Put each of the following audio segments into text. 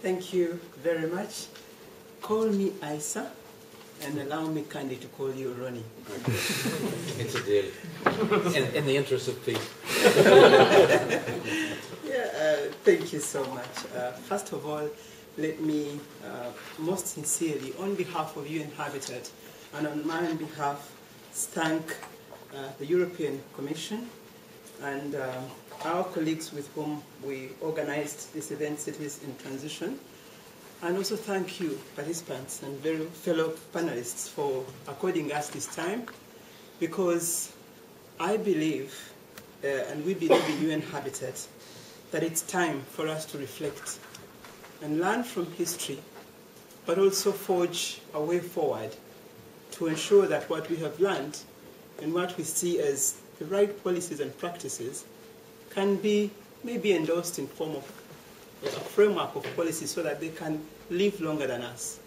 Thank you very much. Call me Aisa, and allow me kindly to call you Ronnie. It's a deal. In the interest of peace. Thank you so much. First of all, let me most sincerely, on behalf of UN Habitat and on my own behalf, thank the European Commission and our colleagues with whom we organized this event, Cities in Transition. And also thank you, participants and fellow panelists, for according us this time, because I believe, and we believe in UN Habitat, that it's time for us to reflect and learn from history, but also forge a way forward to ensure that what we have learned and what we see as the right policies and practices can be maybe endorsed in form of a framework of policy so that they can live longer than us.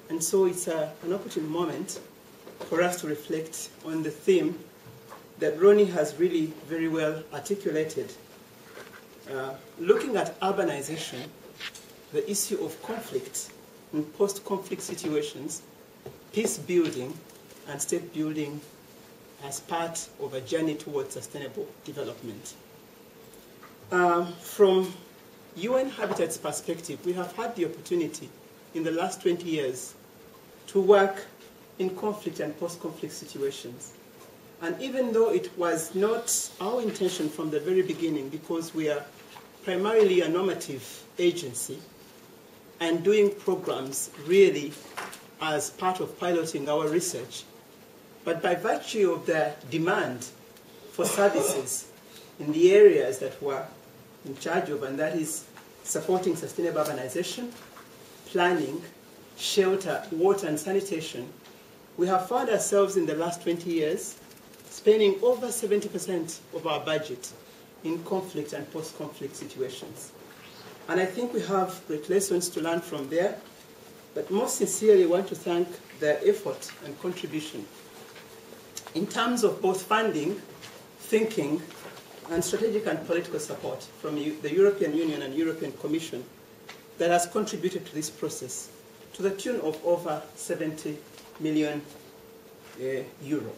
And so it's an opportune moment for us to reflect on the theme that Ronnie has really very well articulated. Looking at urbanization, the issue of conflict in post-conflict situations, peace building and state building as part of a journey towards sustainable development. From UN Habitat's perspective, we have had the opportunity in the last 20 years to work in conflict and post-conflict situations. And even though it was not our intention from the very beginning, because we are primarily a normative agency and doing programs really as part of piloting our research, but by virtue of the demand for services in the areas that we're in charge of, and that is supporting sustainable urbanization, planning, shelter, water, and sanitation, we have found ourselves in the last 20 years spending over 70% of our budget in conflict and post-conflict situations. And I think we have great lessons to learn from there, but most sincerely want to thank their effort and contribution in terms of both funding, thinking, and strategic and political support from the European Union and European Commission that has contributed to this process to the tune of over 70 million euro.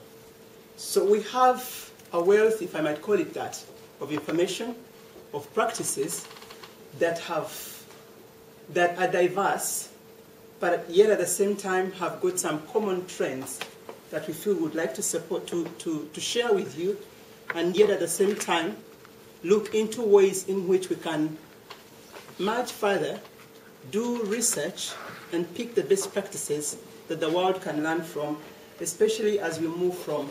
So we have a wealth, if I might call it that, of information, of practices that are diverse, but yet at the same time have got some common trends that we feel would like to support, to share with you, and yet at the same time look into ways in which we can merge further, do research, and pick the best practices that the world can learn from, especially as we move from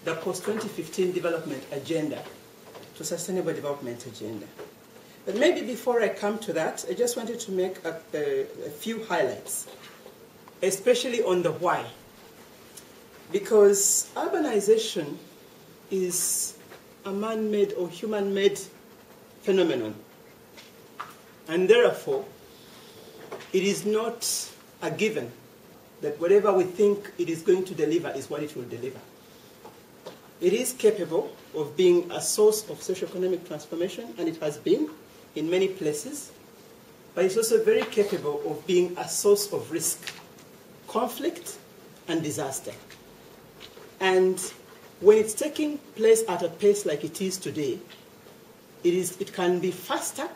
the post-2015 development agenda to sustainable development agenda. But maybe before I come to that, I just wanted to make a few highlights, especially on the why. Because urbanization is a man-made or human-made phenomenon. And therefore, it is not a given that whatever we think it is going to deliver is what it will deliver. It is capable of being a source of socio-economic transformation, and it has been in many places, but it's also very capable of being a source of risk, conflict, and disaster. And when it's taking place at a pace like it is today, it can be faster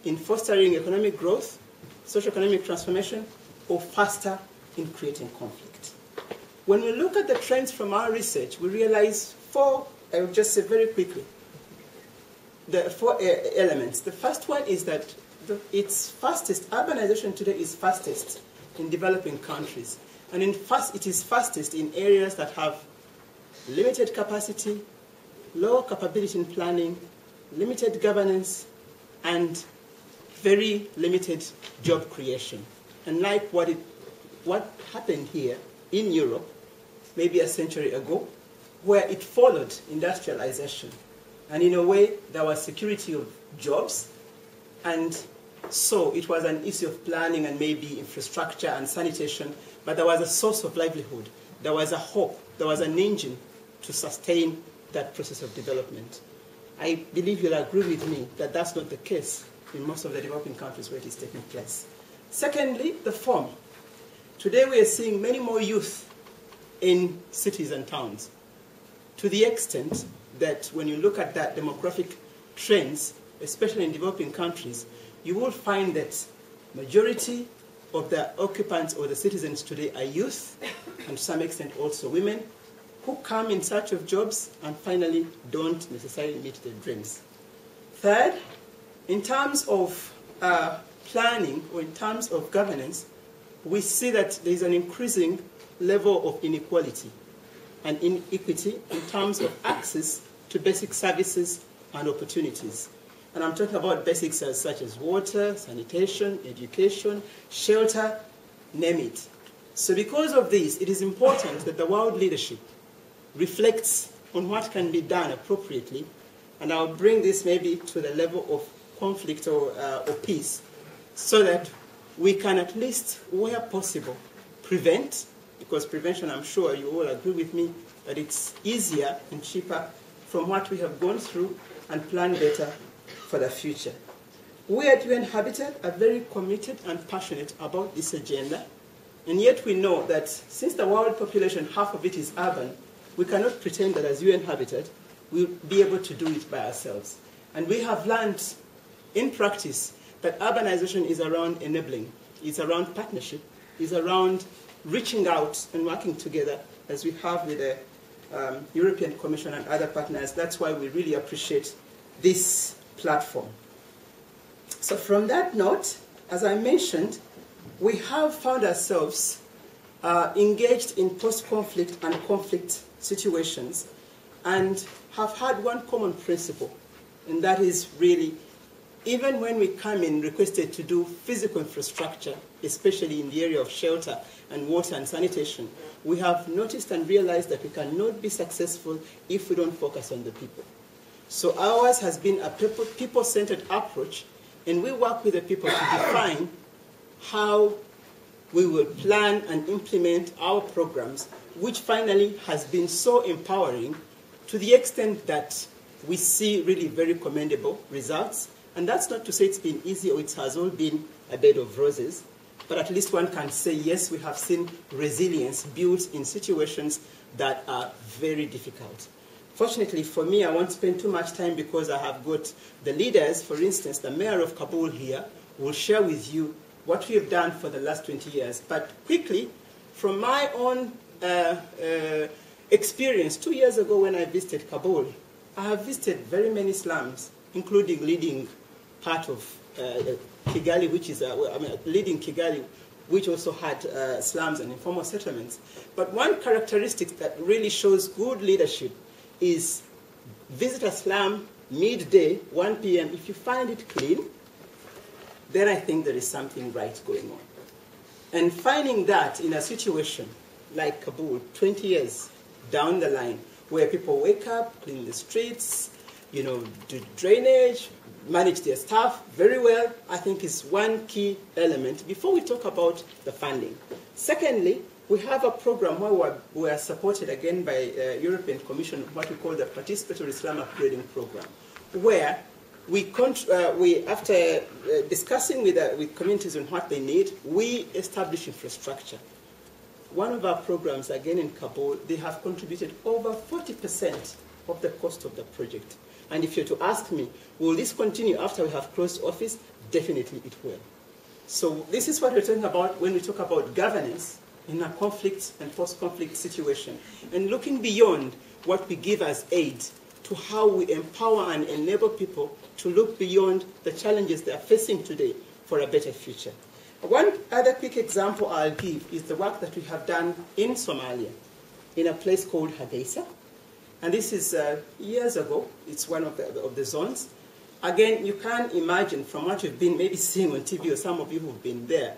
in fostering economic growth, socio-economic transformation, or faster in creating conflict. When we look at the trends from our research, we realize I will just say very quickly, the four elements. The first one is that urbanization today is fastest in developing countries. And it is fastest in areas that have limited capacity, low capability in planning, limited governance, and very limited job creation. And like what happened here in Europe, maybe a century ago, where it followed industrialization. And in a way, there was security of jobs, and so it was an issue of planning and maybe infrastructure and sanitation, but there was a source of livelihood. There was a hope. There was an engine to sustain that process of development. I believe you'll agree with me that that's not the case in most of the developing countries where it is taking place. Secondly, the form. Today we are seeing many more youth in cities and towns, to the extent that when you look at that demographic trends, especially in developing countries, you will find that majority of the occupants or the citizens today are youth, and to some extent also women, who come in search of jobs and finally don't necessarily meet their dreams. Third, in terms of planning or in terms of governance, we see that there is an increasing level of inequality and inequity in terms of access to basic services and opportunities. And I'm talking about basics such as water, sanitation, education, shelter, name it. So because of this, it is important that the world leadership reflects on what can be done appropriately, and I'll bring this maybe to the level of conflict or peace, so that we can at least, where possible, prevent, because prevention, I'm sure you all agree with me, that it's easier and cheaper from what we have gone through, and plan better for the future. We at UN Habitat are very committed and passionate about this agenda, and yet we know that since the world population, half of it is urban, we cannot pretend that as UN Habitat we'll be able to do it by ourselves. And we have learned in practice that urbanization is around enabling, it's around partnership, it's around reaching out and working together as we have with the European Commission and other partners. That's why we really appreciate this platform. So from that note, as I mentioned, we have found ourselves engaged in post-conflict and conflict situations and have had one common principle, and that is really, even when we come in requested to do physical infrastructure, especially in the area of shelter and water and sanitation, we have noticed and realized that we cannot be successful if we don't focus on the people. So ours has been a people-centered approach, and we work with the people to define how we will plan and implement our programs, which finally has been so empowering to the extent that we see really very commendable results. And that's not to say it's been easy or it has all been a bed of roses, but at least one can say, yes, we have seen resilience built in situations that are very difficult. Fortunately for me, I won't spend too much time because I have got the leaders. For instance, the mayor of Kabul here will share with you what we have done for the last 20 years. But quickly, from my own experience, 2 years ago when I visited Kabul, I have visited very many slums, including leading part of Kigali, which is, leading Kigali, which also had slums and informal settlements. But one characteristic that really shows good leadership is visit a slum midday, 1 p.m. If you find it clean, then I think there is something right going on. And finding that in a situation like Kabul, 20 years down the line, where people wake up, clean the streets, do drainage, manage their staff very well, I think is one key element before we talk about the funding. Secondly, we have a program where we are supported again by European Commission, what we call the Participatory Slum Upgrading Program, where we after discussing with communities on what they need, we establish infrastructure. One of our programs, again in Kabul, they have contributed over 40% of the cost of the project. And if you're to ask me, will this continue after we have closed office? Definitely it will. So this is what we're talking about when we talk about governance in a conflict and post-conflict situation, and looking beyond what we give as aid to how we empower and enable people to look beyond the challenges they are facing today for a better future. One other quick example I'll give is the work that we have done in Somalia, in a place called Hargeisa. And this is years ago. It's one of the zones. Again, you can imagine from what you've been maybe seeing on TV, or some of you who've been there,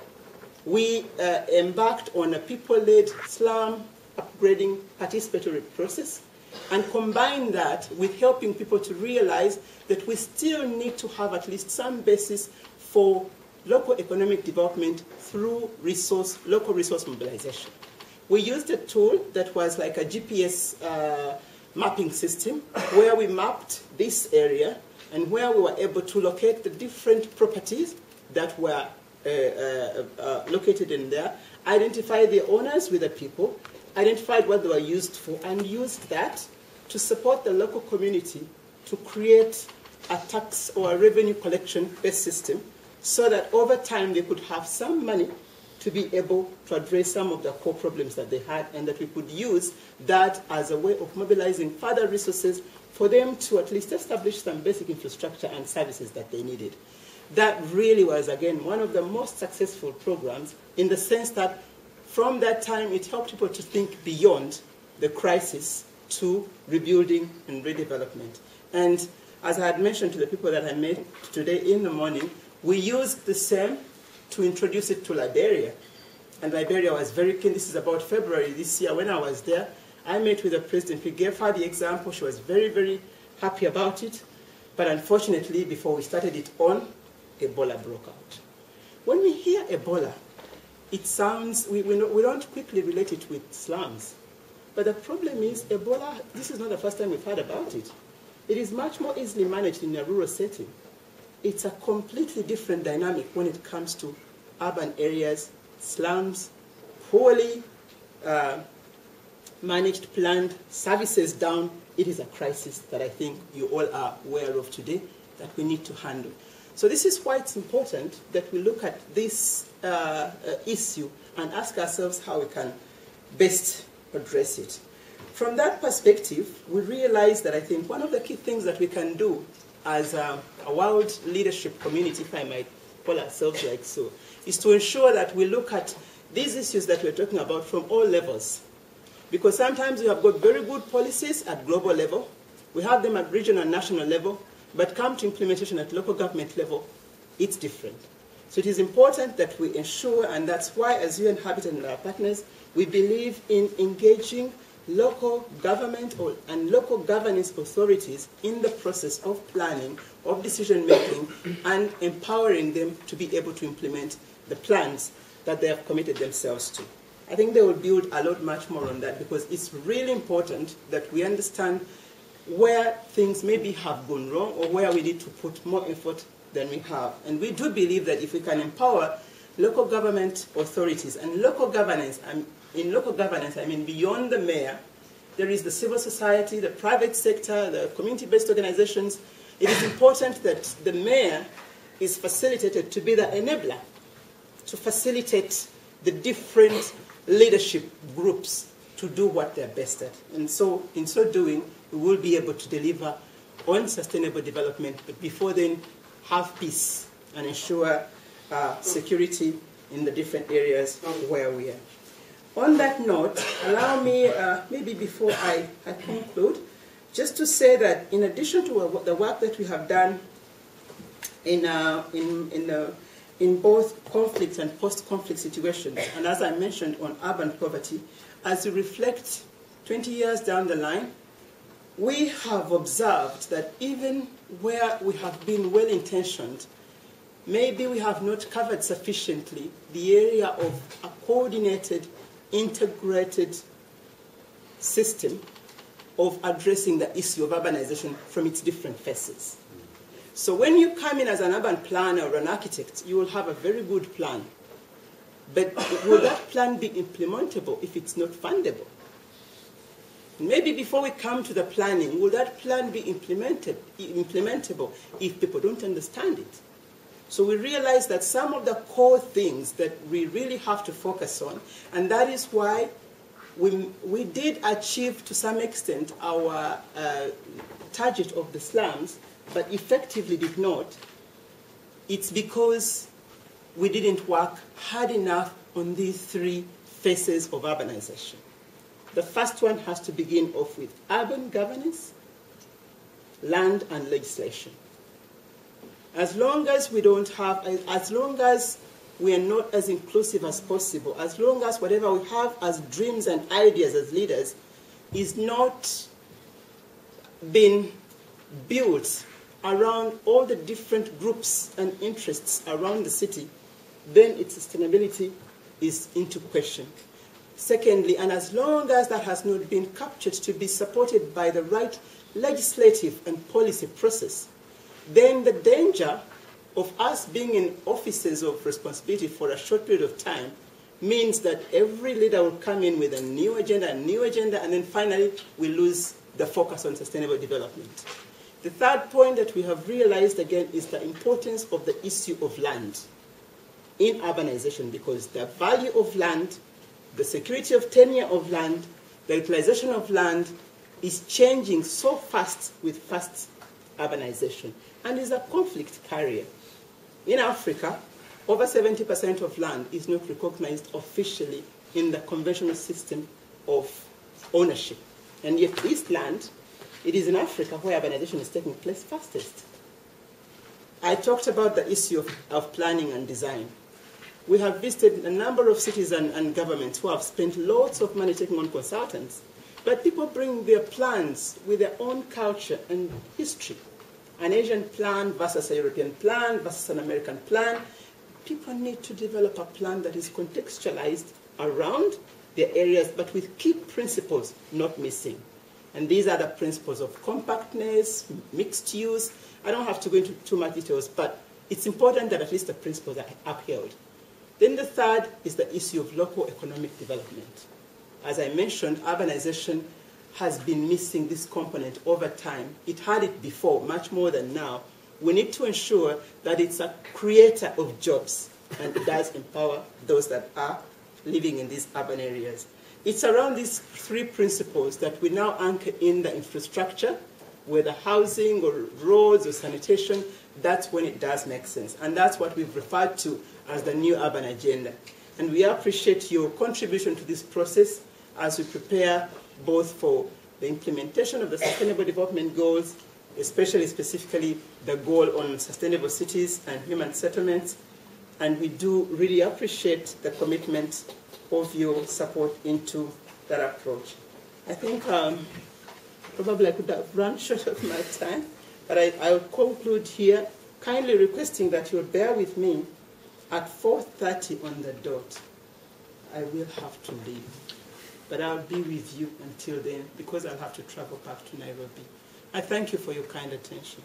we embarked on a people-led slum upgrading participatory process, and combine that with helping people to realize that we still need to have at least some basis for local economic development through local resource mobilization. We used a tool that was like a GPS mapping system, where we mapped this area and where we were able to locate the different properties that were located in there, identify the owners with the people, identified what they were used for, and used that to support the local community to create a tax or a revenue collection-based system so that over time they could have some money to be able to address some of the core problems that they had, and that we could use that as a way of mobilizing further resources for them to at least establish some basic infrastructure and services that they needed. That really was, again, one of the most successful programs in the sense that from that time it helped people to think beyond the crisis to rebuilding and redevelopment. And as I had mentioned to the people that I met today in the morning, we used the same to introduce it to Liberia. And Liberia was very keen. This is about February this year. When I was there, I met with the president. We gave her the example. She was very, very happy about it. But unfortunately, before we started it on, Ebola broke out. When we hear Ebola, it sounds, we don't quickly relate it with slums. But the problem is Ebola, this is not the first time we've heard about it. It is much more easily managed in a rural setting. It's a completely different dynamic when it comes to urban areas, slums, poorly managed, planned, services down. It is a crisis that I think you all are aware of today that we need to handle. So this is why it's important that we look at this issue and ask ourselves how we can best address it. From that perspective, we realize that I think one of the key things that we can do as a world leadership community, if I might call ourselves like so, is to ensure that we look at these issues that we're talking about from all levels. Because sometimes we have got very good policies at global level, we have them at regional and national level, but come to implementation at local government level, it's different. So it is important that we ensure, and that's why as UN Habitat and our partners, we believe in engaging local government and local governance authorities in the process of planning, of decision making, and empowering them to be able to implement the plans that they have committed themselves to. I think they will build a lot much more on that, because it's really important that we understand where things maybe have gone wrong or where we need to put more effort than we have. And we do believe that if we can empower local government authorities and local governance, and in local governance I mean beyond the mayor, there is the civil society, the private sector, the community-based organizations. It is important that the mayor is facilitated to be the enabler, to facilitate the different leadership groups to do what they're best at. And so, in so doing, we will be able to deliver on sustainable development, but before then, have peace and ensure security in the different areas where we are. On that note, allow me, maybe before I conclude, just to say that in addition to the work that we have done in both conflict and post-conflict situations, and as I mentioned on urban poverty, as we reflect 20 years down the line, we have observed that even where we have been well-intentioned, maybe we have not covered sufficiently the area of a coordinated, integrated system of addressing the issue of urbanization from its different faces. So when you come in as an urban planner or an architect, you will have a very good plan. But will that plan be implementable if it's not fundable? Maybe before we come to the planning, will that plan be implementable if people don't understand it? So we realize that some of the core things that we really have to focus on, and that is why we did achieve to some extent our target of the slums, but effectively did not. It's because we didn't work hard enough on these three phases of urbanization. The first one has to begin off with urban governance, land and legislation. As long as we don't have, as long as we are not as inclusive as possible, as long as whatever we have as dreams and ideas as leaders is not being built around all the different groups and interests around the city, then its sustainability is into question. Secondly, and as long as that has not been captured to be supported by the right legislative and policy process, then the danger of us being in offices of responsibility for a short period of time means that every leader will come in with a new agenda, and then finally we lose the focus on sustainable development. The third point that we have realized again is the importance of the issue of land in urbanization, because the value of land, the security of tenure of land, the utilization of land is changing so fast with fast urbanization, and is a conflict carrier. In Africa, over 70% of land is not recognized officially in the conventional system of ownership. And yet this land, it is in Africa where urbanization is taking place fastest. I talked about the issue of planning and design. We have visited a number of cities and governments who have spent lots of money taking on consultants, but people bring their plans with their own culture and history. An Asian plan versus a European plan versus an American plan. People need to develop a plan that is contextualized around their areas, but with key principles not missing. And these are the principles of compactness, mixed use. I don't have to go into too much details, but it's important that at least the principles are upheld. Then the third is the issue of local economic development. As I mentioned, urbanization has been missing this component over time. It had it before, much more than now. We need to ensure that it's a creator of jobs, and it does empower those that are living in these urban areas. It's around these three principles that we now anchor in the infrastructure, whether housing or roads or sanitation. That's when it does make sense. And that's what we've referred to as the new urban agenda. And we appreciate your contribution to this process as we prepare both for the implementation of the Sustainable Development Goals, especially specifically the goal on sustainable cities and human settlements. And we do really appreciate the commitment of your support into that approach. I think probably I could have run short of my time, but I'll conclude here, kindly requesting that you'll bear with me. At 4:30 on the dot, I will have to leave. But I'll be with you until then, because I'll have to travel back to Nairobi. I thank you for your kind attention.